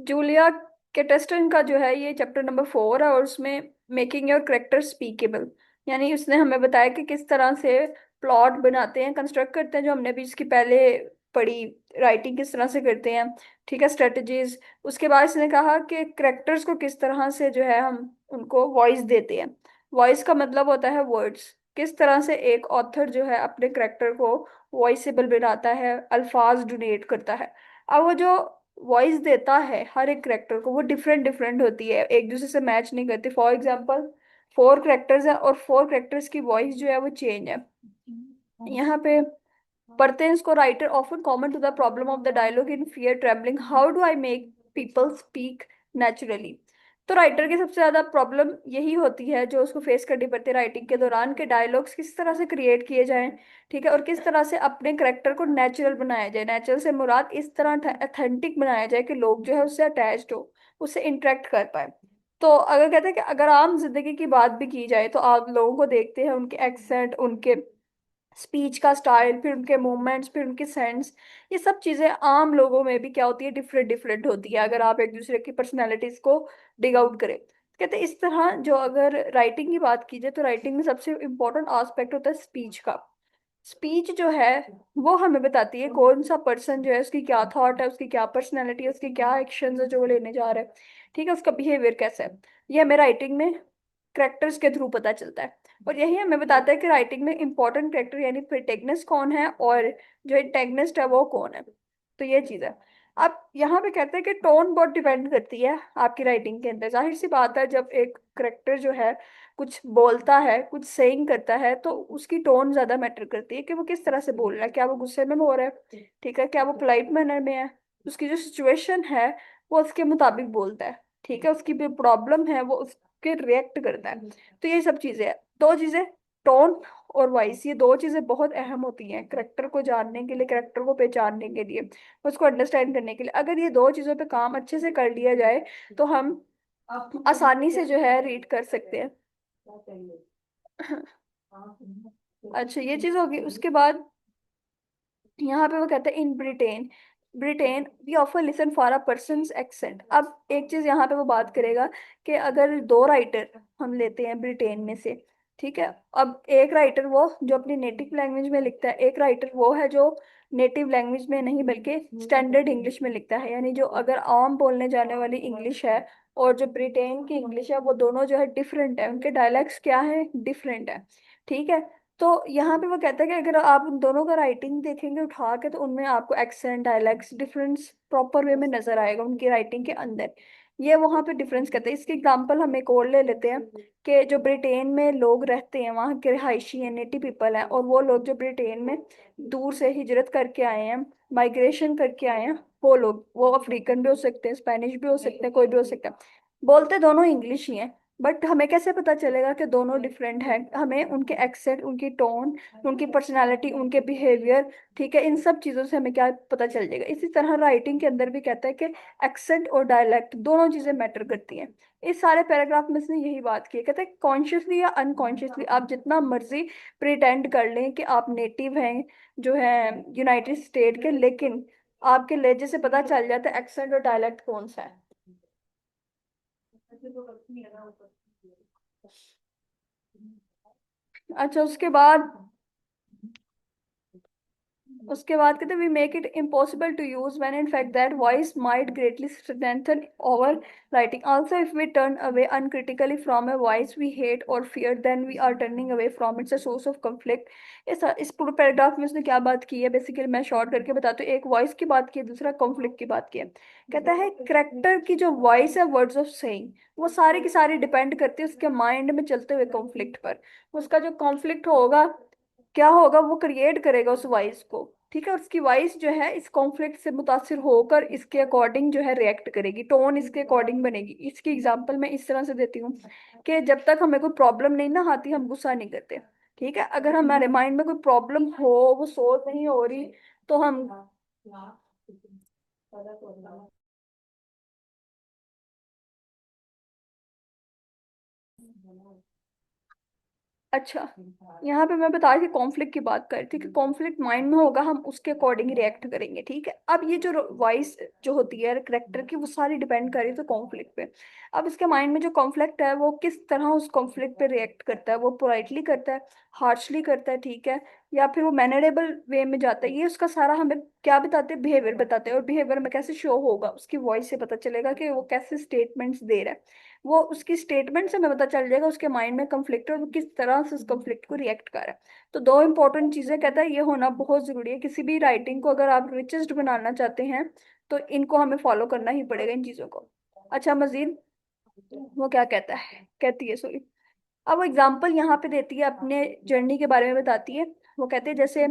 Julia कैटेस्टन का जो है ये चैप्टर नंबर 4 है, और उसमें मेकिंग योर करेक्टर स्पीकेबल, यानी उसने हमें बताया कि किस तरह से प्लॉट बनाते हैं, कंस्ट्रक्ट करते हैं, जो हमने भी इसकी पहले पढ़ी, राइटिंग किस तरह से करते हैं। ठीक है, स्ट्रेटजीज। उसके बाद इसने कहा कि करेक्टर्स को किस तरह से जो है हम उनको वॉइस देते हैं। वॉइस का मतलब होता है वर्ड्स। किस तरह से एक ऑथर जो है अपने करेक्टर को वॉइसेबल बनाता है, अल्फाज डोनेट करता है। अब वो जो वॉइस देता है हर एक करेक्टर को, वो डिफरेंट डिफरेंट होती है, एक दूसरे से मैच नहीं करती। फॉर एग्जांपल, 4 करेक्टर्स हैं और 4 करेक्टर्स की वॉइस जो है वो चेंज है। यहाँ पे पढ़ते हैं इसको। Writer often common to the problem of the dialogue in fear travelling, how do I make people speak naturally. तो राइटर की सबसे ज्यादा प्रॉब्लम यही होती है जो उसको फेस करनी पड़ती है राइटिंग के दौरान, के डायलॉग्स किस तरह से क्रिएट किए जाएं। ठीक है, और किस तरह से अपने करेक्टर को नेचुरल बनाया जाए। नेचुरल से मुराद इस तरह अथेंटिक बनाया जाए कि लोग जो है उससे अटैच्ड हो, उससे इंटरेक्ट कर पाए। तो अगर कहते हैं कि अगर आम जिंदगी की बात भी की जाए, तो आप लोगों को देखते हैं उनके एक्सेंट, उनके स्पीच का स्टाइल, फिर उनके मूवमेंट्स, फिर उनके सेंस, ये सब चीजें आम लोगों में भी क्या होती है, डिफरेंट डिफरेंट होती है, अगर आप एक दूसरे की पर्सनैलिटीज को डिग आउट करें। कहते हैं इस तरह जो अगर राइटिंग की बात की जाए, तो राइटिंग में सबसे इम्पोर्टेंट एस्पेक्ट होता है स्पीच का। स्पीच जो है वो हमें बताती है कौन सा पर्सन जो है, उसकी क्या थॉट है, उसकी क्या पर्सनैलिटी है, उसके क्या एक्शन है जो वो लेने जा रहा है। ठीक है, उसका बिहेवियर कैसा है, ये हमें राइटिंग में करेक्टर्स के थ्रू पता चलता है। और यही हमें बताता है कि राइटिंग में इंपॉर्टेंट करेक्टर यानी प्रोटैगनिस्ट कौन है, और जो एंटेगनिस्ट है वो कौन है। तो ये चीज़ है। अब यहाँ पे कहते हैं कि टोन बहुत डिपेंड करती है आपकी राइटिंग के अंदर। जाहिर सी बात है, जब एक करेक्टर जो है कुछ बोलता है, कुछ सेइंग करता है, तो उसकी टोन ज्यादा मैटर करती है कि वो किस तरह से बोल रहा है, क्या वो गुस्से में हो रहा है, ठीक है, क्या वो पोलाइट मैनर में है, उसकी जो सिचुएशन है वो उसके मुताबिक बोलता है। ठीक है, उसकी भी प्रॉब्लम है वो उसके रिएक्ट करता है। तो ये सब चीजें हैं, दो चीजें, टोन और वॉइस, ये दो चीजें बहुत अहम होती हैं करेक्टर को जानने के लिए, करेक्टर को पहचानने के लिए, उसको अंडरस्टैंड करने के लिए। अगर ये दो चीजों पे काम अच्छे से कर लिया जाए, तो हम आसानी से जो है रीड कर सकते हैं। अच्छा, ये चीज होगी। उसके बाद यहाँ पे वो कहते हैं in Britain, Britain we offer listen for a persons accent. अब एक चीज यहाँ पे वो बात करेगा कि अगर दो राइटर हम लेते हैं ब्रिटेन में से, ठीक है, अब एक राइटर वो जो अपनी नेटिव लैंग्वेज में लिखता है, एक राइटर वो है जो नेटिव लैंग्वेज में नहीं बल्कि स्टैंडर्ड इंग्लिश में लिखता है, यानी जो अगर आम बोलने जाने वाली इंग्लिश है और जो ब्रिटेन की इंग्लिश है, वो दोनों जो है डिफरेंट है, उनके डायलैक्ट्स क्या है, डिफरेंट है। ठीक है, तो यहाँ पे वो कहता है कि अगर आप उन दोनों का राइटिंग देखेंगे उठा के, तो उनमें आपको accent, dialects difference proper way में नजर आएगा उनकी राइटिंग के अंदर। ये वहाँ पे डिफरेंस कहते हैं। इसके एग्जांपल हम एक और ले लेते हैं कि जो ब्रिटेन में लोग रहते हैं, वहाँ के रिहायशी हैं, नेटिव पीपल हैं, और वो लोग जो ब्रिटेन में दूर से हिजरत करके आए हैं, माइग्रेशन करके आए हैं, वो लोग, वो अफ्रीकन भी हो सकते हैं, स्पेनिश भी हो सकते हैं, कोई भी हो सकता है, बोलते दोनों इंग्लिश ही हैं। बट हमें कैसे पता चलेगा कि दोनों डिफरेंट हैं? हमें उनके एक्सेंट, उनकी टोन, उनकी पर्सनालिटी, उनके बिहेवियर, ठीक है, इन सब चीज़ों से हमें क्या पता चल जाएगा। इसी तरह राइटिंग के अंदर भी कहता है कि एक्सेंट और डायलेक्ट दोनों चीज़ें मैटर करती हैं। इस सारे पैराग्राफ में इसने यही बात की है। कहते हैं कॉन्शियसली या अनकॉन्शियसली आप जितना मर्जी प्रिटेंड कर लें कि आप नेटिव हैं जो है यूनाइटेड स्टेट के, लेकिन आपके लहजे से पता चल जाता है एक्सेंट और डायलेक्ट कौन सा है। अच्छा, उसके बाद कहते हैं we make it impossible to use when in fact that voice might greatly strengthen our writing also if we turn away uncritically from a voice we hate or fear then we are turning away from its a source of conflict. इस पूरे paragraph में उसने क्या बात की है, basically मैं short करके बताती हूँ। एक वॉइस की बात की है, दूसरा कॉन्फ्लिक्ट की बात की है। कहता है करेक्टर की जो वॉइस है, वर्ड्स ऑफ सेइंग, वो सारे की सारी डिपेंड करती है उसके माइंड में चलते हुए कॉन्फ्लिक्ट पर। उसका जो कॉन्फ्लिक्ट होगा, क्या होगा, वो क्रिएट करेगा उस वॉइस को। ठीक है, उसकी वॉइस जो है इस कॉन्फ्लिक्ट से मुतासिर होकर इसके अकॉर्डिंग जो है रिएक्ट करेगी, टोन इसके अकॉर्डिंग बनेगी। इसकी एग्जांपल मैं इस तरह से देती हूँ कि जब तक हमें कोई प्रॉब्लम नहीं ना आती, हम गुस्सा नहीं करते। ठीक है, अगर हमारे माइंड में कोई प्रॉब्लम हो, वो सोल्व नहीं हो रही, तो हम अच्छा, यहाँ पे मैं बता रही थी कॉन्फ्लिक्ट की बात कर रही थी कि कॉन्फ्लिक्ट माइंड में होगा, हम उसके अकॉर्डिंग रिएक्ट करेंगे, ठीक है। अब ये जो वॉइस जो होती है करेक्टर की, वो सारी डिपेंड कर रही है कॉन्फ्लिक्ट पे। अब इसके माइंड में जो कॉन्फ्लिक्ट है वो किस तरह उस कॉन्फ्लिक्ट पे रिएक्ट करता है, वो पोलाइटली करता है, हार्शली करता है, ठीक है, या फिर वो मैनरेबल वे में जाता है, ये उसका सारा हमें क्या बताते हैं, बिहेवियर बताते हैं। और बिहेवियर में कैसे शो होगा, उसकी वॉइस से पता चलेगा कि वो कैसे स्टेटमेंट्स दे रहा है। वो उसकी स्टेटमेंट से हमें पता चल जाएगा उसके माइंड में कंफ्लिक्ट है और वो किस तरह से उस कंफ्लिक्ट को रिएक्ट कर रहा है। तो दो इंपॉर्टेंट चीजें कहता है ये होना बहुत जरूरी है किसी भी राइटिंग को, अगर आप रिचेस्ट बनाना चाहते हैं तो इनको हमें फॉलो करना ही पड़ेगा, इन चीजों को। अच्छा, मजीद वो क्या कहता है, कहती है सॉरी। अब वो एग्जाम्पल यहाँ पे देती है, अपने जर्नी के बारे में बताती है। वो कहते हैं जैसे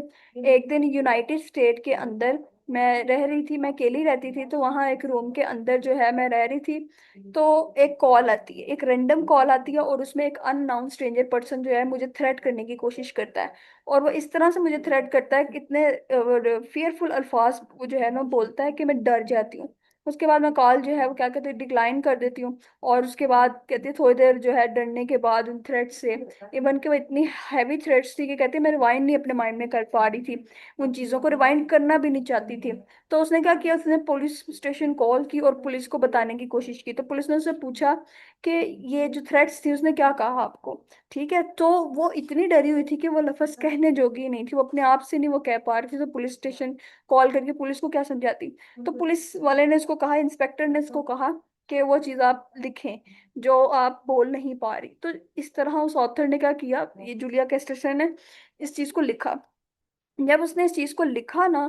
एक दिन यूनाइटेड स्टेट के अंदर मैं रह रही थी, मैं अकेली रहती थी, तो वहाँ एक रूम के अंदर जो है मैं रह रही थी। तो एक कॉल आती है, एक रैंडम कॉल आती है, और उसमें एक अननाउन स्ट्रेंजर पर्सन जो है मुझे थ्रेट करने की कोशिश करता है। और वो इस तरह से मुझे थ्रेट करता है, कितने फियरफुल अल्फाज वो जो है ना बोलता है कि मैं डर जाती हूँ। उसके बाद मैं कॉल जो है वो क्या कहते हैं डिक्लाइन कर देती हूँ। और उसके बाद कहती है थोड़ी देर जो है डरने के बाद उन थ्रेट्स से, इवन कि वो इतनी हैवी थ्रेट्स थी कि कहती है मैं रिवाइंड नहीं अपने माइंड में कर पा रही थी, उन चीज़ों को रिवाइंड करना भी नहीं चाहती थी। तो उसने क्या किया, उसने पुलिस स्टेशन कॉल की और पुलिस को बताने की कोशिश की। तो पुलिस ने उससे पूछा कि ये जो थ्रेट्स थी उसने क्या कहा आपको, ठीक है। तो वो इतनी डरी हुई थी कि वो लफ्ज कहने जोगी नहीं थी, वो अपने आप से नहीं वो कह पा रही थी। तो पुलिस स्टेशन कॉल करके पुलिस को क्या समझाती। तो पुलिस वाले ने इसको कहा, इंस्पेक्टर ने इसको कहा कि वो चीज़ आप लिखें जो आप बोल नहीं पा रही। तो इस तरह उस ऑथर ने क्या किया, ये जूलिया कैस्टरसन ने इस चीज़ को लिखा। जब उसने इस चीज को लिखा ना,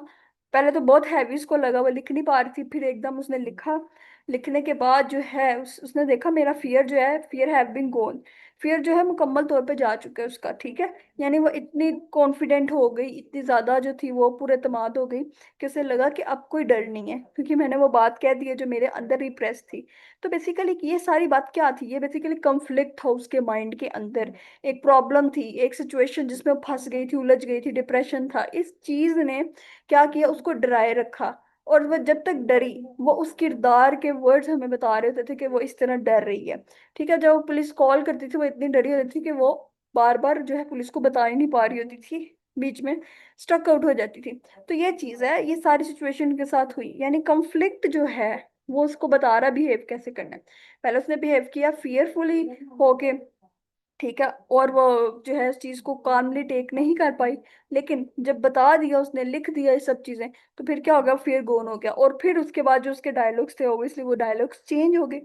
पहले तो बहुत हैवी उसको लगा, वो लिख नहीं पा रही थी, फिर एकदम उसने लिखा। लिखने के बाद जो है उसने देखा मेरा फियर जो है, fear have been gone, fear जो है मुकम्मल तौर पे जा चुका है उसका, ठीक है। यानी वो इतनी कॉन्फिडेंट हो गई, इतनी ज्यादा जो थी वो पूरे एतमाद हो गई कि उसे लगा कि अब कोई डर नहीं है, क्योंकि मैंने वो बात कह दी है जो मेरे अंदर रिप्रेस थी। तो बेसिकली ये सारी बात क्या थी, ये बेसिकली कंफ्लिक्ट था उसके माइंड के अंदर। एक प्रॉब्लम थी, एक सिचुएशन जिसमें वो फंस गई थी, उलझ गई थी, डिप्रेशन था। इस चीज ने क्या किया, उसको डराए रखा। और वह जब तक डरी, वो उस किरदार के वर्ड्स हमें बता रहे होते थे कि वो इस तरह डर रही है, ठीक है। जब वो पुलिस कॉल करती थी वो इतनी डरी होती थी कि वो बार बार जो है पुलिस को बता ही नहीं पा रही होती थी, बीच में स्ट्रक आउट हो जाती थी। तो ये चीज है, ये सारी सिचुएशन के साथ हुई, यानी कंफ्लिक्ट जो है वो उसको बता रहा बिहेव कैसे करना है। पहले उसने बिहेव किया फियरफुली होके, ठीक है, और वो जो है उस चीज को कामली टेक नहीं कर पाई। लेकिन जब बता दिया उसने, लिख दिया ये सब चीजें, तो फिर क्या हो गया, फिर गोन हो गया। और फिर उसके बाद जो उसके डायलॉग्स थे ओब्वियसली वो डायलॉग्स चेंज हो गए,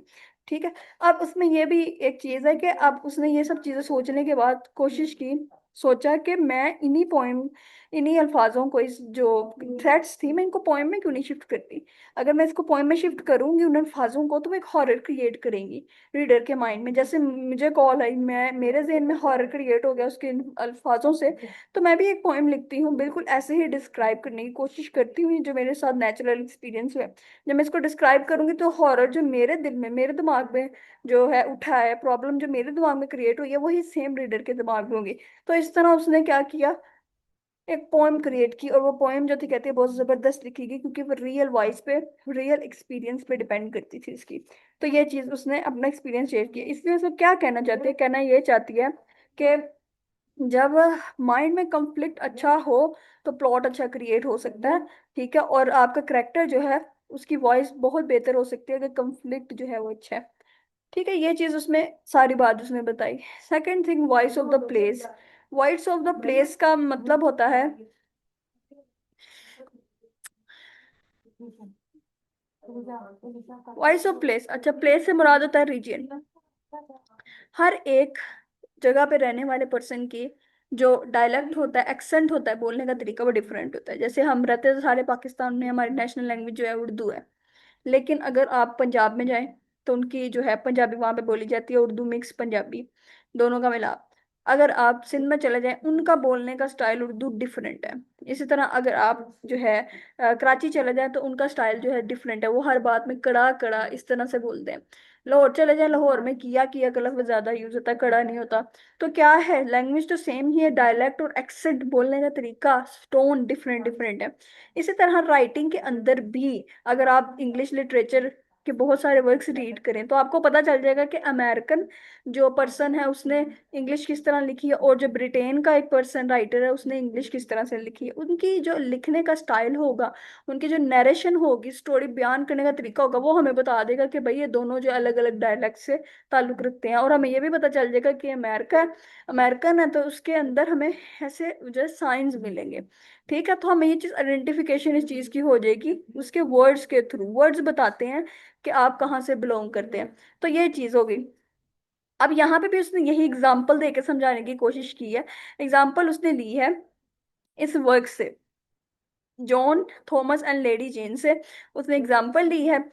ठीक है। अब उसमें ये भी एक चीज है कि अब उसने ये सब चीजें सोचने के बाद कोशिश की, सोचा कि मैं इन्हीं पोइम, इन्हीं अल्फाजों को, इस जो थ्रेट्स थी मैं इनको पोइम में क्यों नहीं शिफ्ट करती। अगर मैं इसको पोइम में शिफ्ट करूंगी उन अल्फाजों को, तो वो एक हॉरर क्रिएट करेंगी रीडर के माइंड में। जैसे मुझे कॉल आई, मैं मेरे जहन में हॉरर क्रिएट हो गया उसके इन अल्फाजों से, तो मैं भी एक पोएम लिखती हूँ, बिल्कुल ऐसे ही डिस्क्राइब करने की कोशिश करती हूँ जो मेरे साथ नेचुरल एक्सपीरियंस हुआ है। जब मैं इसको डिस्क्राइब करूंगी तो हॉरर जो मेरे दिल में, मेरे दिमाग में जो है उठा है, प्रॉब्लम जो मेरे दिमाग में क्रिएट हुई है, वही सेम रीडर के दिमाग में होगी। तो इस तरह उसने क्या किया, एक पोएम क्रिएट की। और वो पोएम जो थी कहती है बहुत जबरदस्त लिखी गई, क्योंकि वो रियल वॉइस पे, रियल एक्सपीरियंस पे डिपेंड करती थी इसकी। तो ये चीज उसने अपना एक्सपीरियंस शेयर किया। इसलिए उसको क्या कहना चाहती है, कहना ये चाहती है कि जब माइंड में कंफ्लिक्ट अच्छा हो तो प्लॉट अच्छा क्रिएट हो सकता है, ठीक है। और आपका करेक्टर जो है उसकी वॉइस बहुत बेहतर हो सकती है अगर कंफ्लिक्ट जो है वो अच्छा है, ठीक है। ये चीज उसमें सारी बात उसने बताई। Second thing, voice of the place. Voice of the place का मतलब होता है, वॉइस ऑफ प्लेस, अच्छा प्लेस से मुराद होता है रीजन। हर एक जगह पे रहने वाले पर्सन की जो डायलेक्ट होता है, एक्सेंट होता है, बोलने का तरीका, वो डिफरेंट होता है। जैसे हम रहते हैं सारे पाकिस्तान में, हमारी नेशनल लैंग्वेज जो है उर्दू है। लेकिन अगर आप पंजाब में जाएं तो उनकी जो है पंजाबी वहां पे बोली जाती है, उर्दू मिक्स पंजाबी, दोनों का मिलाप। अगर आप सिंध में चले जाएं, उनका बोलने का स्टाइल उर्दू डिफरेंट है। इसी तरह अगर आप जो है कराची चले जाएं तो उनका स्टाइल जो है डिफरेंट है, वो हर बात में कड़ा कड़ा इस तरह से बोलते हैं। लाहौर चले जाएं, लाहौर में किया का लफ्ज ज्यादा यूज होता है, कड़ा नहीं होता। तो क्या है, लैंग्वेज तो सेम ही है, डायलेक्ट और एक्सेंट, बोलने का तरीका, टोन डिफरेंट डिफरेंट है। इसी तरह राइटिंग के अंदर भी, अगर आप इंग्लिश लिटरेचर कि बहुत सारे वर्क्स रीड करें, तो आपको पता चल जाएगा कि अमेरिकन जो पर्सन है उसने इंग्लिश किस तरह लिखी है, और जो ब्रिटेन का एक पर्सन राइटर है उसने इंग्लिश किस तरह से लिखी है। उनकी जो लिखने का स्टाइल होगा, उनकी जो नरेशन होगी, स्टोरी बयान करने का तरीका होगा, वो हमें बता देगा कि भाई ये दोनों जो अलग अलग डायलेक्ट से ताल्लुक रखते हैं। और हमें ये भी पता चल जाएगा कि अमेरिकन है तो उसके अंदर हमें ऐसे जो है साइंस मिलेंगे। ठीक है, तो हमें ये चीज आइडेंटिफिकेशन इस चीज की हो जाएगी उसके वर्ड्स के थ्रू। वर्ड्स बताते हैं कि आप कहाँ से बिलोंग करते हैं। तो ये चीज होगी। अब यहाँ पे भी उसने यही एग्जाम्पल देके समझाने की कोशिश की है। एग्जाम्पल उसने ली है इस वर्क से, जॉन थॉमस एंड लेडी जेन से उसने एग्जाम्पल ली है।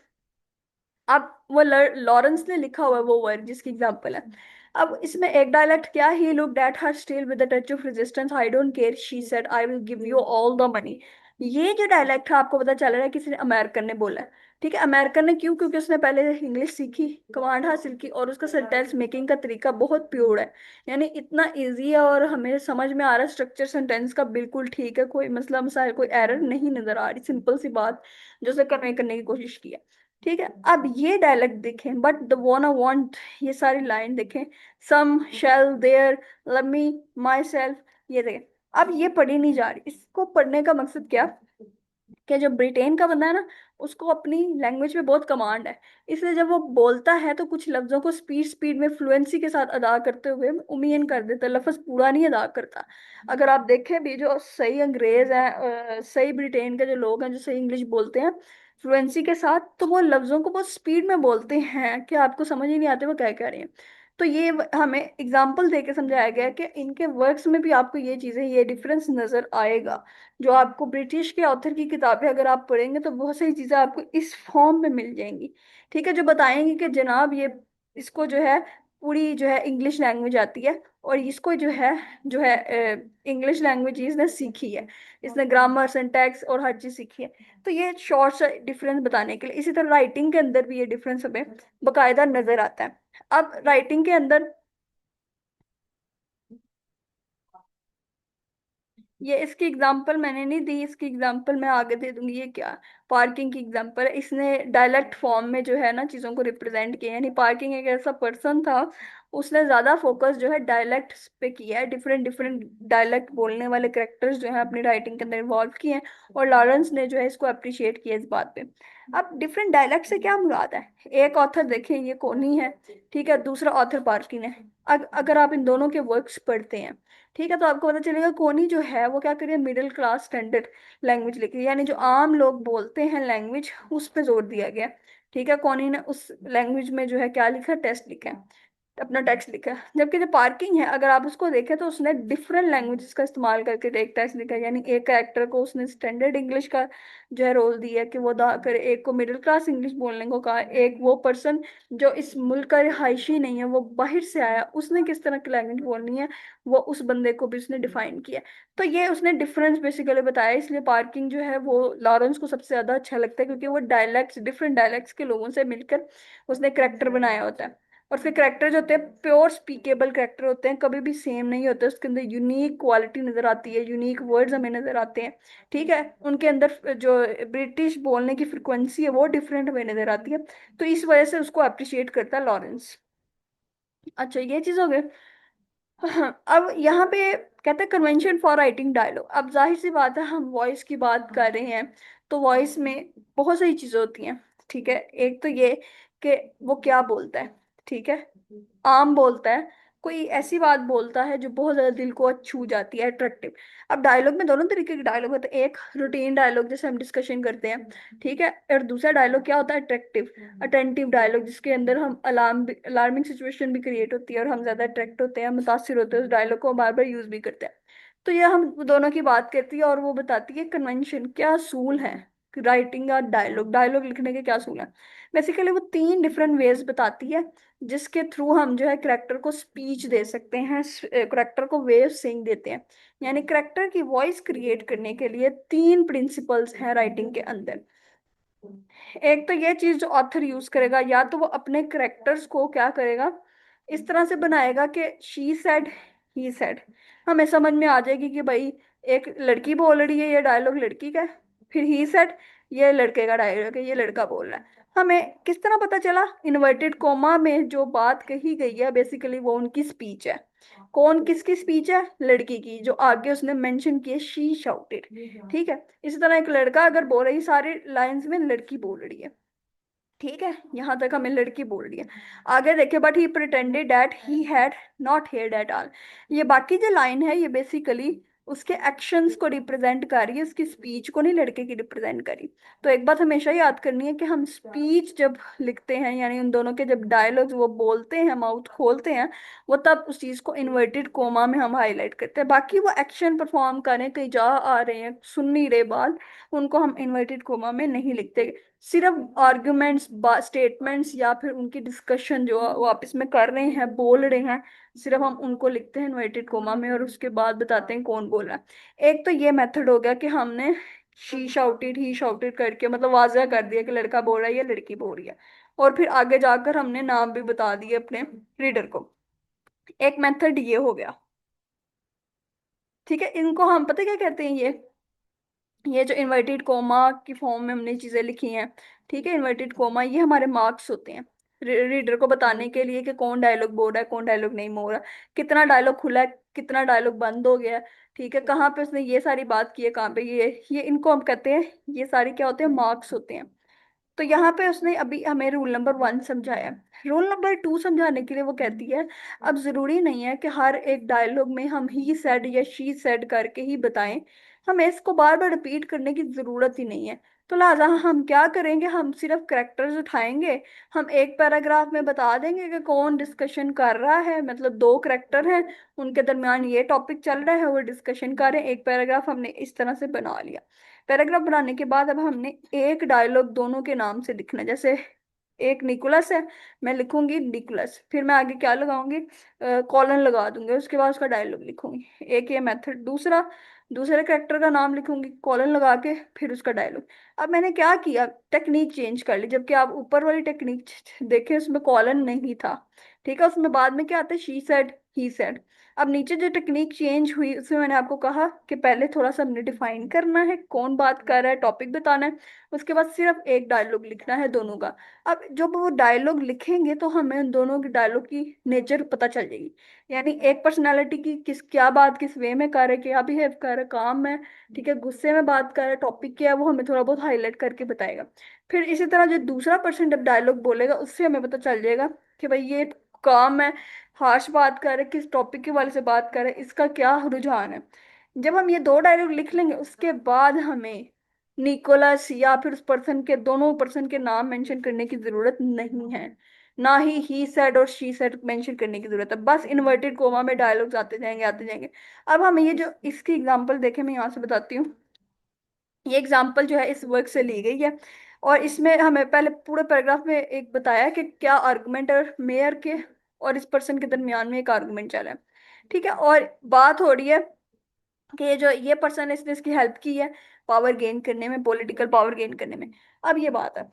अब वो लॉरेंस ने लिखा हुआ है वो वर्क जिसकी एग्जाम्पल है। अब इसमें एक डायलेक्ट क्या, he looked at her still with the touch of resistance, I don't care she said I will give you all the money. ये जो डायलेक्ट है आपको पता चल रहा है किसी ने अमेरिकन ने बोला है। ठीक है, अमेरिकन ने क्यों? क्योंकि उसने पहले इंग्लिश सीखी, कमांड हासिल की, और उसका सेंटेंस मेकिंग का तरीका बहुत प्योर है। यानी इतना इजी है और हमें समझ में आ रहा है, स्ट्रक्चर सेंटेंस का बिल्कुल ठीक है, कोई मसला मसाइल कोई एरर नहीं नजर आ रही, सिंपल सी बात जो उसे कन्वे करने की कोशिश की है। ठीक है, अब ये डायलेक्ट देखें, but the one I want, ये सारी लाइन देखें, some shell there, love me, myself, ये देखें। अब ये पढ़ी नहीं जा रही, इसको पढ़ने का मकसद क्या, कि जो ब्रिटेन का बंदा है ना, उसको अपनी लैंग्वेज में बहुत कमांड है। इसलिए जब वो बोलता है तो कुछ लफ्जों को स्पीड स्पीड में फ्लुएंसी के साथ अदा करते हुए उमीन कर देता है, लफ्ज पूरा नहीं अदा करता। अगर आप देखें भी जो सही अंग्रेज हैं, सही ब्रिटेन के जो लोग हैं जो सही इंग्लिश बोलते हैं फ्लुएंसी के साथ, तो वो लफ्जों को बहुत स्पीड में बोलते हैं कि आपको समझ ही नहीं आते वो क्या कह रहे हैं। तो ये हमें एग्जाम्पल दे के समझाया गया है कि इनके वर्क्स में भी आपको ये चीजें, ये डिफरेंस नजर आएगा। जो आपको ब्रिटिश के ऑथर की किताबें अगर आप पढ़ेंगे तो बहुत सारी चीजें आपको इस फॉर्म में मिल जाएंगी। ठीक है, जो बताएंगे कि जनाब ये, इसको जो है पूरी जो है इंग्लिश लैंग्वेज आती है, और इसको जो है इंग्लिश लैंग्वेज इसने सीखी है, इसने ग्रामर सिंटैक्स और हर चीज सीखी है। तो ये शॉर्ट सा डिफरेंस बताने के लिए, इसी तरह राइटिंग के अंदर भी ये डिफरेंस हमें बकायदा नजर आता है। अब राइटिंग के अंदर ये, इसकी एग्जांपल मैंने नहीं दी, इसकी एग्जांपल मैं आगे दे दूंगी। ये क्या, पार्किंग की एग्जांपल है। इसने डायलेक्ट फॉर्म में जो है ना चीजों को रिप्रेजेंट किया, यानी पार्किंग एक ऐसा पर्सन था, उसने ज्यादा फोकस जो है डायलेक्ट्स पे किया है, डिफरेंट डिफरेंट डायलेक्ट बोलने वाले करेक्टर्स जो है अपनी राइटिंग के अंदर इन्वॉल्व किए हैं। और लॉरेंस ने जो है इसको अप्रिशिएट किया इस बात पे। अब डिफरेंट डायलेक्ट से क्या मुराद है, एक ऑथर देखें ये कोनी है, ठीक है, दूसरा ऑथर पार्किन है। अगर आप इन दोनों के वर्क्स पढ़ते हैं, ठीक है, तो आपको पता चलेगा कोनी जो है वो क्या करिए, मिडिल क्लास स्टैंडर्ड लैंग्वेज लिखी है, यानी जो आम लोग बोलते हैं लैंग्वेज, उस पे जोर दिया गया। ठीक है, कोनी ने उस लैंग्वेज में जो है क्या लिखा, टेस्ट लिखा है, अपना टेक्स्ट लिखा है। जबकि जो पार्किंग है अगर आप उसको देखें तो उसने डिफरेंट लैंग्वेजेस का इस्तेमाल करके एक टेक्स्ट लिखा है, यानी एक कैरेक्टर को उसने स्टैंडर्ड इंग्लिश का जो है रोल दिया कि वो अदा करे, एक को मिडिल क्लास इंग्लिश बोलने को कहा, एक वो पर्सन जो इस मुल्क का रिहायशी नहीं है, वो बाहर से आया, उसने किस तरह की लैंग्वेज बोलनी है, वो उस बंदे को भी उसने डिफाइन किया। तो ये उसने डिफरेंस बेसिकली बताया, इसलिए पार्किंग जो है वो लॉरेंस को सबसे ज्यादा अच्छा लगता है, क्योंकि वो डायलैक्ट्स, डिफरेंट डायलैक्ट्स के लोगों से मिलकर उसने करेक्टर बनाया होता है। और फिर करेक्टर जो होते हैं प्योर स्पीकेबल करेक्टर होते हैं, कभी भी सेम नहीं होते, उसके अंदर यूनिक क्वालिटी नजर आती है, यूनिक वर्ड्स हमें नजर आते हैं। ठीक है, उनके अंदर जो ब्रिटिश बोलने की फ्रिक्वेंसी है वो डिफरेंट हमें नजर आती है। तो इस वजह से उसको अप्रिशिएट करता है लॉरेंस। अच्छा, ये चीज हो गई। हाँ, अब यहाँ पे कहते हैं कन्वेंशन फॉर राइटिंग डायलॉग। अब जाहिर सी बात है हम वॉइस की बात कर रहे हैं, तो वॉइस में बहुत सारी चीजें होती हैं। ठीक है, एक तो ये कि वो क्या बोलता है। ठीक है, आम बोलता है, कोई ऐसी बात बोलता है जो बहुत ज्यादा दिल को छू जाती है, अट्रैक्टिव। अब डायलॉग में दोनों तरीके के डायलॉग होते हैं, एक रूटीन डायलॉग जैसे हम डिस्कशन करते हैं, ठीक है, और दूसरा डायलॉग क्या होता है, अट्रैक्टिव, अटेंटिव डायलॉग, जिसके अंदर हम अलार्मिंग सिचुएशन भी क्रिएट होती है और हम ज्यादा अट्रैक्ट होते हैं, मुतासिर होते हैं, उस डायलॉग को बार बार यूज भी करते हैं। तो ये हम दोनों की बात करती है और वो बताती है कन्वेंशन क्या असूल है, राइटिंग का डायलॉग, डायलॉग लिखने के क्या असूल है। बेसिकली वो तीन डिफरेंट वेज बताती है जिसके थ्रू हम जो है करेक्टर को स्पीच दे सकते हैं, करेक्टर को वेव सिंग देते हैं। यानी करेक्टर की वॉइस क्रिएट करने के लिए तीन प्रिंसिपल्स हैं राइटिंग के अंदर। एक तो ये चीज जो ऑथर यूज करेगा, या तो वो अपने करेक्टर्स को क्या करेगा, इस तरह से बनाएगा कि शी सेड, ही सेड, हमें समझ में आ जाएगी कि भाई एक लड़की बोल रही है, ये डायलॉग लड़की का है। फिर ही सेड, ये लड़के का डायलॉग है, ये लड़का बोल रहा है। हमें किस तरह पता चला? इन्वर्टेड कोमा में जो बात कही गई है बेसिकली वो उनकी स्पीच है। कौन किसकी स्पीच है? लड़की की, जो आगे उसने मेंशन की है, शी शाउटेड। ठीक है, इसी तरह एक लड़का अगर बोल रही, सारी लाइंस में लड़की बोल रही है। ठीक है, यहाँ तक हमें लड़की बोल रही है। आगे देखे, but he pretended that he had not heard at all. ये बाकी जो लाइन है ये बेसिकली उसके एक्शंस को रिप्रेजेंट कर रही है, उसकी स्पीच को नहीं, लड़के की रिप्रेजेंट करी। तो एक बात हमेशा याद करनी है कि हम स्पीच जब लिखते हैं, यानी उन दोनों के जब डायलॉग्स वो बोलते हैं, माउथ खोलते हैं, वो तब उस चीज को इन्वर्टेड कोमा में हम हाईलाइट करते हैं। बाकी वो एक्शन परफॉर्म करें, कहीं जा आ रहे हैं, सुन नहीं रहे बात, उनको हम इन्वर्टेड कोमा में नहीं लिखते। सिर्फ आर्ग्यूमेंट्स, स्टेटमेंट्स, या फिर उनकी डिस्कशन जो वो आपस में कर रहे हैं, बोल रहे हैं, सिर्फ हम उनको लिखते हैं इन्वर्टेड कोमा में, और उसके बाद बताते हैं कौन बोल रहा है। एक तो ये मेथड हो गया कि हमने शी शाउटेड, ही शाउटेड करके मतलब वाजह कर दिया कि लड़का बोल रहा है या लड़की बोल रही है, और फिर आगे जाकर हमने नाम भी बता दिए अपने रीडर को। एक मेथड ये हो गया। ठीक है, इनको हम पता क्या कहते हैं? ये जो इन्वर्टेड कोमा की फॉर्म में हमने चीजें लिखी हैं, ठीक है, इन्वर्टेड कोमा ये हमारे मार्क्स होते हैं रीडर को बताने के लिए कि कौन डायलॉग बोल रहा है, कौन डायलॉग नहीं बोल रहा, कितना डायलॉग खुला है, कितना डायलॉग बंद हो गया है। ठीक है, कहाँ पे उसने ये सारी बात की है, कहाँ पे ये इनको हम कहते हैं, ये सारी क्या होते हैं? मार्क्स होते हैं। तो यहाँ पे उसने अभी हमें रूल नंबर 1 समझाया। रूल नंबर 2 समझाने के लिए वो कहती है, अब जरूरी नहीं है कि हर एक डायलॉग में हम ही सेड या शी सेड करके ही बताएं, हमें इसको बार बार रिपीट करने की जरूरत ही नहीं है। तो लिहाजा हम क्या करेंगे, हम सिर्फ करेक्टर्स उठाएंगे, हम एक पैराग्राफ में बता देंगे कि कौन डिस्कशन कर रहा है, मतलब दो करेक्टर हैं, उनके दरमियान ये टॉपिक चल रहा है, वो डिस्कशन कर रहे हैं। एक पैराग्राफ हमने इस तरह से बना लिया। पैराग्राफ बनाने के बाद अब हमने एक डायलॉग दोनों के नाम से लिखना है। जैसे एक निकोलस है, मैं लिखूंगी निकोलस, फिर मैं आगे क्या लगाऊंगी? कॉलन लगा दूंगी, उसके बाद उसका डायलॉग लिखूंगी। एक ये मेथड। दूसरा, दूसरे करेक्टर का नाम लिखूंगी, कॉलन लगा के, फिर उसका डायलॉग। अब मैंने क्या किया? टेक्निक चेंज कर ली। जबकि आप ऊपर वाली टेक्निक देखें, उसमें कॉलन नहीं था। ठीक है, उसमें बाद में क्या आता है? She said, he said. अब नीचे जो टेक्निक चेंज हुई उसमें मैंने आपको कहा कि पहले थोड़ा सा हमने डिफाइन करना है कौन बात कर रहा है, टॉपिक बताना है, उसके बाद सिर्फ एक डायलॉग लिखना है दोनों का। अब जब वो डायलॉग लिखेंगे तो हमें उन दोनों की डायलॉग की नेचर पता चल जाएगी। यानी एक पर्सनालिटी की किस क्या बात किस वे में कर रहा है, क्या बिहेव कर रहा है, काम में, ठीक है, गुस्से में बात कर रहा है, टॉपिक क्या है, वो हमें थोड़ा बहुत हाईलाइट करके बताएगा। फिर इसी तरह जो दूसरा पर्सन जब डायलॉग बोलेगा उससे हमें पता चल जाएगा कि भाई ये काम है, हार्श बात कर रहे, किस टॉपिक के वाले से बात कर रहे, इसका क्या रुझान है। जब हम ये दो डायलॉग लिख लेंगे उसके बाद हमें निकोलस या फिर उस पर्सन के, दोनों पर्सन के नाम मेंशन करने की जरूरत नहीं है, ना ही सेड और शी सेड मेंशन करने की जरूरत है। बस इन्वर्टेड कोमा में डायलॉग्स आते जाएंगे, आते जाएंगे। अब हमें ये जो इसकी एग्जांपल देखें, मैं यहाँ से बताती हूँ। ये एग्जांपल जो है इस वर्क से ली गई है, और इसमें हमें पहले पूरे पैराग्राफ में एक बताया कि क्या आर्गुमेंट है मेयर के और इस पर्सन के दरमियान में एक आर्गुमेंट चल रहा है। ठीक है, और बात हो रही है कि ये जो ये पर्सन है इसने इसकी हेल्प की है पावर गेन करने में, पॉलिटिकल पावर गेन करने में। अब ये बात है,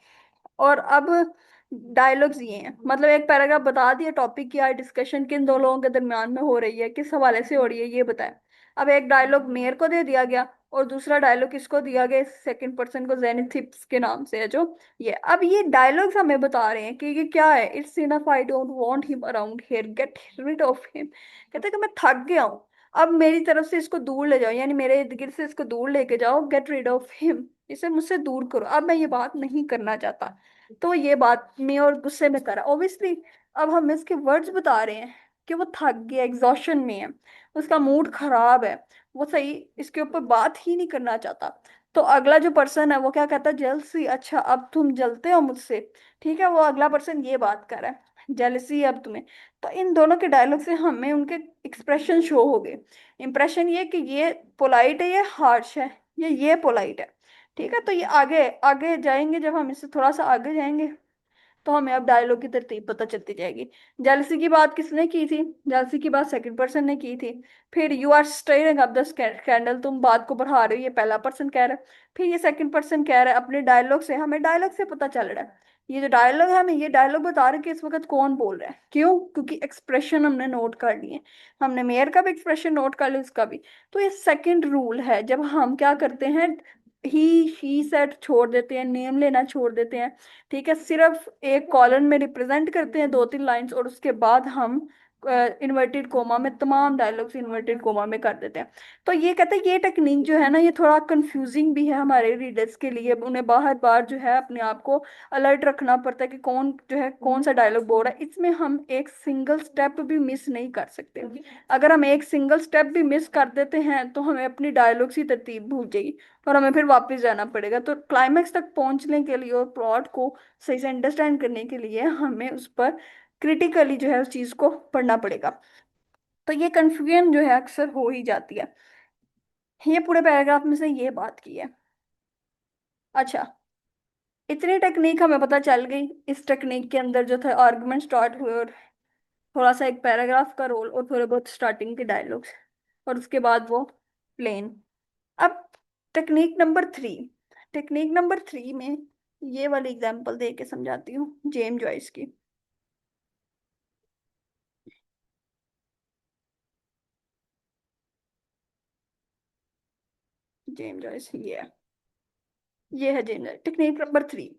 और अब डायलॉग्स ये हैं, मतलब एक पैराग्राफ बता दिया टॉपिक क्या है, डिस्कशन किन दो लोगों के दरमियान में हो रही है, किस हवाले से हो रही है, ये बताया। अब एक डायलॉग मेयर को दे दिया गया, और दूसरा डायलॉग किसको दिया गया? सेकंड पर्सन को, जेनिथिप्स के नाम से है जो ये। अब ये डायलॉग्स हमें बता रहे हैं कि ये क्या है। It's enough, I don't want him around here, get rid of him. कहते हैं कि मैं थक गया हूँ, अब मेरी तरफ से इसको दूर ले जाओ, यानी मेरे इर्द गिर्द से इसको दूर लेके जाओ, गेट रिड ऑफ हिम, इसे मुझसे दूर करो, अब मैं ये बात नहीं करना चाहता। तो ये बात में और गुस्से में करा ऑब्वियसली। अब हम इसके वर्ड्स बता रहे हैं कि वो थक गया, एग्जॉशन में है, उसका मूड खराब है, वो सही इसके ऊपर बात ही नहीं करना चाहता। तो अगला जो पर्सन है वो क्या कहता है? जेलसी, अच्छा अब तुम जलते हो मुझसे। ठीक है, वो अगला पर्सन ये बात कर रहा है, जेलसी अब तुम्हें। तो इन दोनों के डायलॉग से हमें उनके एक्सप्रेशन शो हो गए। इंप्रेशन ये कि ये पोलाइट है, ये हार्श है, ये पोलाइट है। ठीक है, तो ये आगे आगे जाएंगे, जब हम इससे थोड़ा सा आगे जाएंगे तो हमें अब डायलॉग की तरतीब पता चलती जाएगी। जेलसी की बात किसने की थी? जेलसी की बात सेकंड पर्सन ने की थी। फिर you are stirring up the candle, तुम बात को बढ़ा रहे हो, ये पहला पर्सन कह रहा है। फिर ये सेकंड पर्सन कह रहा है अपने डायलॉग से, हमें डायलॉग से पता चल रहा है, ये जो डायलॉग है हमें ये डायलॉग बता रहे हैं कि इस वक्त कौन बोल रहा है। क्यों? क्योंकि एक्सप्रेशन हमने नोट कर लिए, हमने मेयर का भी एक्सप्रेशन नोट कर लिया, उसका भी। तो ये सेकंड रूल है जब हम क्या करते हैं, ही शी सेट छोड़ देते हैं, नेम लेना छोड़ देते हैं। ठीक है, सिर्फ एक कॉलन में रिप्रेजेंट करते हैं 2-3 लाइंस, और उसके बाद हम इन्वर्टेड कोमा में तमाम डायलॉग्स इन्वर्टेड कोमा में कर देते हैं। तो ये कहते हैं ये टेक्निक जो है ना, ये थोड़ा कंफ्यूजिंग भी है हमारे रीडर्स के लिए। उन्हें बार बार जो है अपने आप को अलर्ट रखना पड़ता है कि कौन जो है कौन सा डायलॉग बोल रहा है। इसमें हम एक सिंगल स्टेप भी मिस नहीं कर सकते। अगर हम एक सिंगल स्टेप भी मिस कर देते हैं तो हमें अपनी डायलॉग्स की तरतीब भूल जाएगी, और हमें फिर वापस जाना पड़ेगा। तो क्लाइमैक्स तक पहुंचने के लिए और प्लॉट को सही से अंडरस्टैंड करने के लिए हमें उस पर क्रिटिकली जो है उस चीज को पढ़ना पड़ेगा। तो ये कंफ्यूजन जो है अक्सर हो ही जाती है। ये पूरे पैराग्राफ में से ये बात की है। अच्छा, इतनी टेक्निक हमें पता चल गई। इस टेक्निक के अंदर जो था आर्गुमेंट स्टार्ट हुए, और थोड़ा सा एक पैराग्राफ का रोल, और थोड़े बहुत स्टार्टिंग के डायलॉग्स, और उसके बाद वो प्लेन। अब टेक्निक नंबर 3। टेक्निक नंबर 3 में ये वाली एग्जांपल दे के समझाती हूँ, जेम जॉइस की। जेम जॉइस ये है James Joyce. Technique number 3।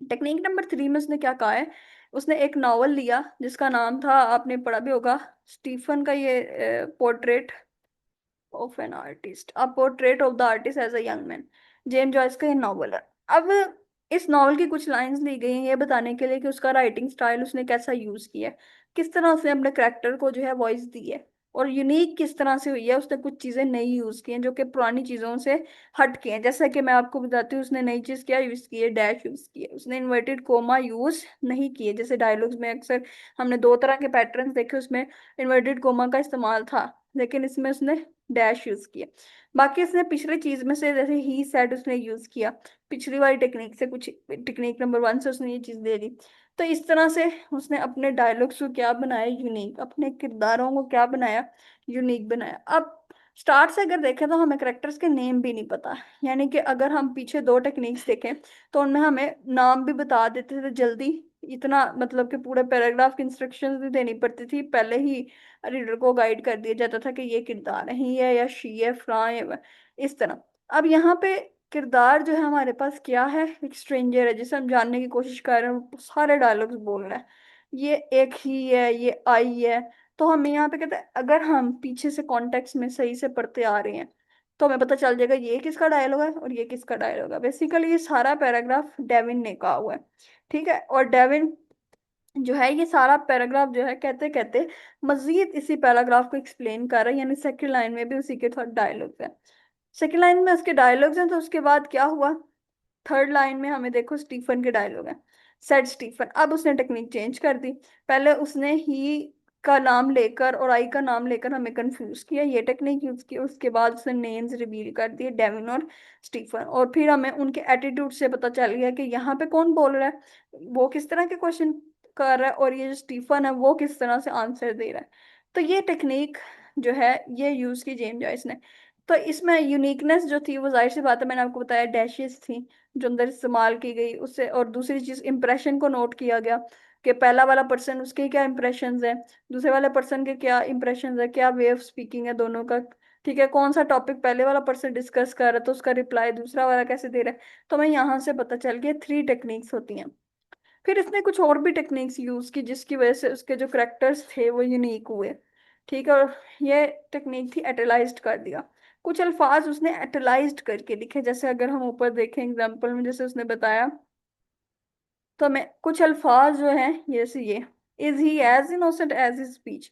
Technique number 3 में उसने क्या कहा है, उसने एक नॉवल लिया जिसका नाम था, आपने पढ़ा भी होगा, स्टीफन का ये portrait of an artist, a portrait of the artist as a young man. James Joyce का ये नॉवल है। अब इस नॉवल की कुछ लाइंस ली गई हैं ये बताने के लिए कि उसका राइटिंग स्टाइल उसने कैसा यूज किया है, किस तरह उसने अपने करेक्टर को जो है वॉइस दी है, और यूनिक किस तरह से हुई है। उसने कुछ चीजें नई यूज की हैं जो कि पुरानी चीजों से हट के हैं। जैसा कि मैं आपको बताती हूँ, उसने नई चीज क्या यूज की है, डैश यूज की है। उसने इन्वर्टेड कोमा यूज नहीं किए। जैसे डायलॉग्स में अक्सर हमने दो तरह के पैटर्न्स देखे, उसमें इन्वर्टेड कोमा का इस्तेमाल था, लेकिन इसमें उसने डैश यूज किया। बाकी उसने पिछली चीज में से जैसे ही सेड उसने यूज किया, पिछली वाली टेक्निक से कुछ, टेक्निक नंबर 1 से उसने ये चीज ले ली। तो इस तरह से उसने अपने डायलॉग्स को क्या बनाया, यूनिक, अपने किरदारों को क्या बनाया, यूनिक बनाया। अब स्टार्ट से अगर देखें तो हमें करेक्टर्स के नेम भी नहीं पता। यानी कि अगर हम पीछे 2 टेक्निक्स देखें तो उनमें हमें नाम भी बता देते थे जल्दी। इतना मतलब कि पूरे पैराग्राफ की इंस्ट्रक्शंस भी देनी पड़ती थी पहले ही, रीडर को गाइड कर दिया जाता था कि ये किरदार है, ही है या शी है, फ्ला है, इस तरह। अब यहाँ पे किरदार जो है हमारे पास क्या है, एक स्ट्रेंजर है जिसे हम जानने की कोशिश कर रहे हैं, वो सारे डायलॉग्स बोल रहे हैं, ये एक ही है, ये आई है। तो हमें यहाँ पे कहते हैं अगर हम पीछे से कॉन्टेक्स्ट में सही से पढ़ते आ रहे हैं तो हमें पता चल जाएगा ये किसका डायलॉग है और ये किसका डायलॉग है। बेसिकली ये सारा पैराग्राफ डेविन ने कहा हुआ है। ठीक है, और डेविन जो है ये सारा पैराग्राफ जो है कहते कहते मजीद इसी पैराग्राफ को एक्सप्लेन कर रहा है। यानी सेकंड लाइन में भी उसी के थोड़ा डायलॉग्स है, सेकंड लाइन में उसके डायलॉग्स हैं। तो उसके बाद क्या हुआ, थर्ड लाइन में हमें देखो स्टीफन के डायलॉग है, सेड स्टीफन। अब उसने टेक्निक चेंज कर दी। पहले उसने ही का नाम लेकर और आई का नाम लेकर हमें कंफ्यूज किया, ये टेक्निक यूज की। उसके बाद उसने नेम्स रिवील कर दिए, डेविन और स्टीफन, और फिर हमें उनके एटीट्यूड से पता चल गया कि यहाँ पे कौन बोल रहा है, वो किस तरह के क्वेश्चन कर रहा है, और ये जो स्टीफन है वो किस तरह से आंसर दे रहा है। तो ये टेक्निक जो है ये यूज की जेम्स जॉयस ने। तो इसमें यूनिकनेस जो थी वो जाहिर सी बात है, मैंने आपको बताया डैशेस थी जो अंदर इस्तेमाल की गई उससे। और दूसरी चीज इंप्रेशन को नोट किया गया कि पहला वाला पर्सन उसके क्या इंप्रेशंस है, दूसरे वाले पर्सन के क्या इंप्रेशंस है, क्या वे ऑफ स्पीकिंग है दोनों का। ठीक है, कौन सा टॉपिक पहले वाला पर्सन डिस्कस कर रहा है तो उसका रिप्लाई दूसरा वाला कैसे दे रहा है। तो हमें यहाँ से पता चल गया 3 टेक्निक्स होती हैं। फिर इसने कुछ और भी टेक्निक्स यूज की जिसकी वजह से उसके जो करेक्टर्स थे वो यूनिक हुए। ठीक है, और ये टेक्निक थी एटलाइज्ड कर दिया। कुछ अल्फाज उसने एटलाइज्ड करके लिखे। जैसे अगर हम ऊपर देखें एग्जाम्पल में, जैसे उसने बताया, तो हमें कुछ अल्फाज जो हैं जैसे ये, is he as innocent as his speech.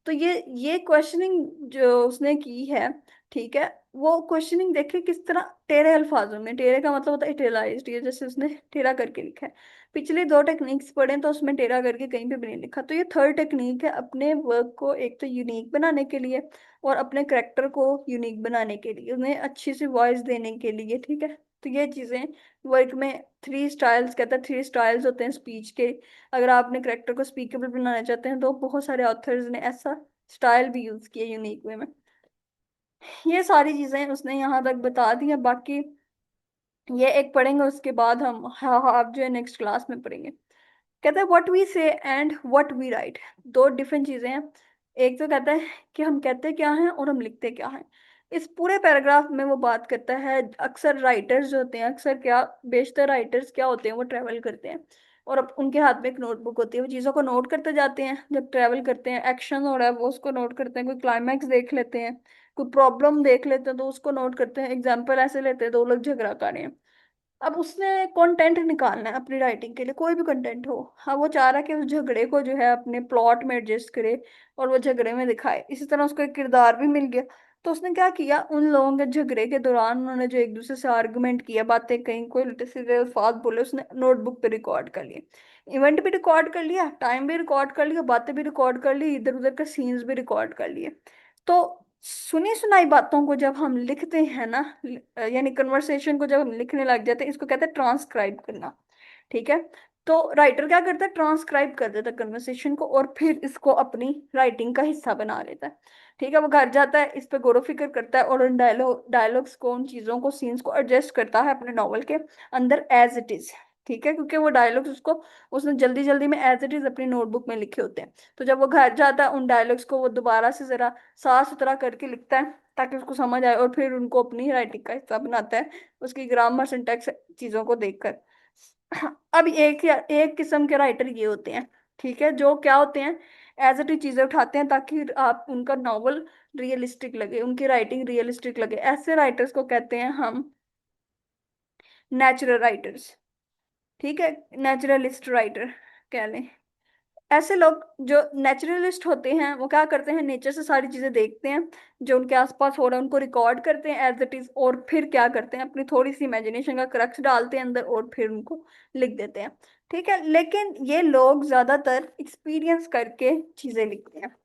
तो ये क्वेश्चनिंग जो उसने की है, ठीक है, वो क्वेश्चनिंग देखिए किस तरह टेढ़े अल्फाजों में, टेढ़े का मतलब होता है इटेलाइज्ड, ये जैसे उसने टेढ़ा करके लिखा है। पिछले 2 टेक्निक्स पढ़े तो उसमें टेढ़ा करके कहीं पे भी नहीं लिखा। तो ये थर्ड टेक्निक है अपने वर्क को एक तो यूनिक बनाने के लिए, और अपने करेक्टर को यूनिक बनाने के लिए, उन्हें अच्छी सी वॉइस देने के लिए। ठीक है, तो ये चीजें वर्क में 3 स्टाइल्स कहता है, 3 स्टाइल्स होते हैं स्पीच के। अगर आप अपने करेक्टर को स्पीकेबल बनाना चाहते हैं तो बहुत सारे ऑथर्स ने ऐसा स्टाइल भी यूज किया यूनिक वे में। ये सारी चीजें उसने यहाँ तक बता दी है। बाकी ये एक पढ़ेंगे, उसके बाद हम हाँ हाँ आप जो है नेक्स्ट क्लास में पढ़ेंगे। कहता है what we say and what we write, 2 different चीजें हैं। एक तो कहता है कि हम कहते क्या हैं और हम लिखते क्या हैं। इस पूरे पैराग्राफ में वो बात करता है, अक्सर राइटर्स जो होते हैं, अक्सर क्या, बेशतर राइटर्स क्या होते हैं, वो ट्रेवल करते हैं और अब उनके हाथ में एक नोटबुक होती है, वो चीज़ों को नोट करते जाते हैं। जब ट्रेवल करते हैं, एक्शन हो रहा है वो उसको नोट करते हैं, कोई क्लाइमैक्स देख लेते हैं, कोई प्रॉब्लम देख लेते हैं तो उसको नोट करते हैं। एग्जाम्पल ऐसे लेते हैं, दो लोग झगड़ा कर रहे हैं, अब उसने कंटेंट निकालना है अपनी राइटिंग के लिए, कोई भी कंटेंट हो। हाँ, वो चाह रहा है कि उस झगड़े को जो है अपने प्लॉट में एडजस्ट करे और वो झगड़े में दिखाए। इसी तरह उसको एक किरदार भी मिल गया। तो उसने क्या किया, उन लोगों के झगड़े के दौरान उन्होंने जो एक दूसरे से आर्गुमेंट किया, बातें कहीं, कोई उल्टे सीधे अल्फाज बोले, उसने नोटबुक पे रिकॉर्ड कर लिए। इवेंट भी रिकॉर्ड कर लिया, टाइम भी रिकॉर्ड कर लिया, बातें भी रिकॉर्ड कर ली, इधर उधर के सीन्स भी रिकॉर्ड कर लिए। तो सुनी सुनाई बातों को जब हम लिखते हैं ना, यानी कन्वर्सेशन को जब हम लिखने लग जाते हैं, इसको कहते हैं ट्रांसक्राइब करना। ठीक है। तो राइटर क्या करता है, ट्रांसक्राइब कर देता है कन्वर्सेशन को और फिर इसको अपनी राइटिंग का हिस्सा बना लेता है। ठीक है, वो घर जाता है, इस पे गौर फिक्र करता है और उन डायलॉग्स को, उन चीजों को, सीन्स को एडजस्ट करता है अपने नॉवल के अंदर एज इट इज। ठीक है, क्योंकि वो डायलॉग्स उसको, उसने जल्दी जल्दी में एज इट इज अपनी नोटबुक में लिखे होते हैं। तो जब वो घर जाता है, उन डायलॉग्स को वो दोबारा से जरा साफ सुथरा करके लिखता है ताकि उसको समझ आए, और फिर उनको अपनी राइटिंग का हिस्सा बनाता है, उसकी ग्रामर सिंटैक्स चीजों को देखकर। अब एक किस्म के राइटर ये होते हैं, ठीक है, जो क्या होते हैं, एज इट इज चीजें उठाते हैं ताकि आप उनका नॉवल रियलिस्टिक लगे, उनकी राइटिंग रियलिस्टिक लगे। ऐसे राइटर्स को कहते हैं हम नेचुरल राइटर्स। ठीक है, नेचुरलिस्ट राइटर कह लें। ऐसे लोग जो नेचुरलिस्ट होते हैं, वो क्या करते हैं, नेचर से सारी चीजें देखते हैं, जो उनके आसपास हो रहा है उनको रिकॉर्ड करते हैं एज इट इज, और फिर क्या करते हैं, अपनी थोड़ी सी इमेजिनेशन का क्रक्स डालते हैं अंदर और फिर उनको लिख देते हैं। ठीक है, लेकिन ये लोग ज्यादातर एक्सपीरियंस करके चीजें लिखते हैं।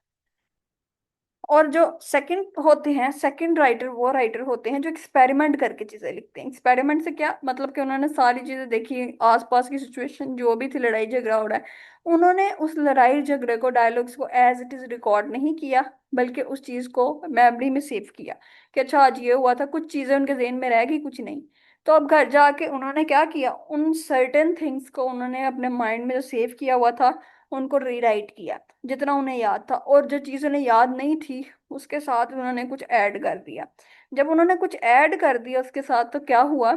और जो सेकंड होते हैं, सेकंड राइटर, वो राइटर होते हैं जो एक्सपेरिमेंट करके चीजें लिखते हैं। एक्सपेरिमेंट से क्या मतलब, कि उन्होंने सारी चीजें देखी, आसपास की सिचुएशन जो भी थी, लड़ाई झगड़ा हो रहा है, उन्होंने उस लड़ाई झगड़े को, डायलॉग्स को एज इट इज रिकॉर्ड नहीं किया, बल्कि उस चीज को मेमोरी में सेव किया कि अच्छा आज ये हुआ था, कुछ चीजें उनके जेहन में रह गई, कुछ नहीं। तो अब घर जाके उन्होंने क्या किया, उन सर्टेन थिंग्स को उन्होंने अपने माइंड में जो सेव किया हुआ था, उनको रीराइट किया जितना उन्हें याद था, और जो चीज़ उन्हें याद नहीं थी उसके साथ उन्होंने कुछ ऐड कर दिया। जब उन्होंने कुछ ऐड कर दिया उसके साथ, तो क्या हुआ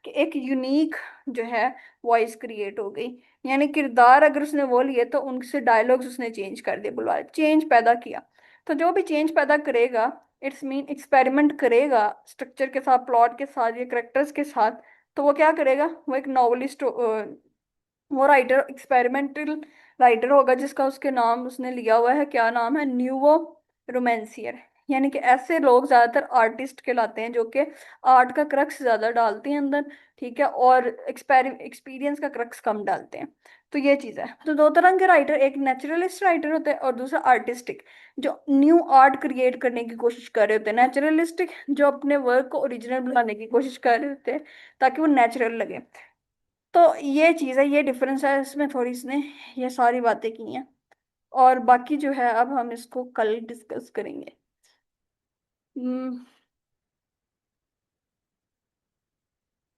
कि एक यूनिक जो है वॉइस क्रिएट हो गई। यानी किरदार अगर उसने वो लिए तो उनसे डायलॉग्स उसने चेंज कर दिए, बुलवाए, चेंज पैदा किया। तो जो भी चेंज पैदा करेगा, इट्स मीन एक्सपेरिमेंट करेगा स्ट्रक्चर के साथ, प्लॉट के साथ या करेक्टर्स के साथ, तो वो क्या करेगा, वो एक नॉवलिस्ट, वो राइटर एक्सपेरिमेंटल राइटर होगा, जिसका उसके नाम उसने लिया हुआ है, क्या नाम है, न्यूवो रोमांसियर। यानी कि ऐसे लोग ज्यादातर आर्टिस्ट कहलाते हैं, जो कि आर्ट का क्रक्स ज्यादा डालते हैं अंदर। ठीक है, और एक्सपीरियंस का क्रक्स कम डालते हैं। तो ये चीज है। तो दो तरह के राइटर, एक नेचुरलिस्ट राइटर होते हैं और दूसरा आर्टिस्टिक, जो न्यू आर्ट क्रिएट करने की कोशिश कर रहे होते हैं। नेचुरलिस्टिक जो अपने वर्क को ओरिजिनल बनाने की कोशिश कर रहे होते हैं ताकि वो नेचुरल लगे। तो ये चीज़ है, ये डिफरेंस है इसमें, थोड़ी इसने ये सारी बातें की हैं। और बाकी जो है अब हम इसको कल डिस्कस करेंगे।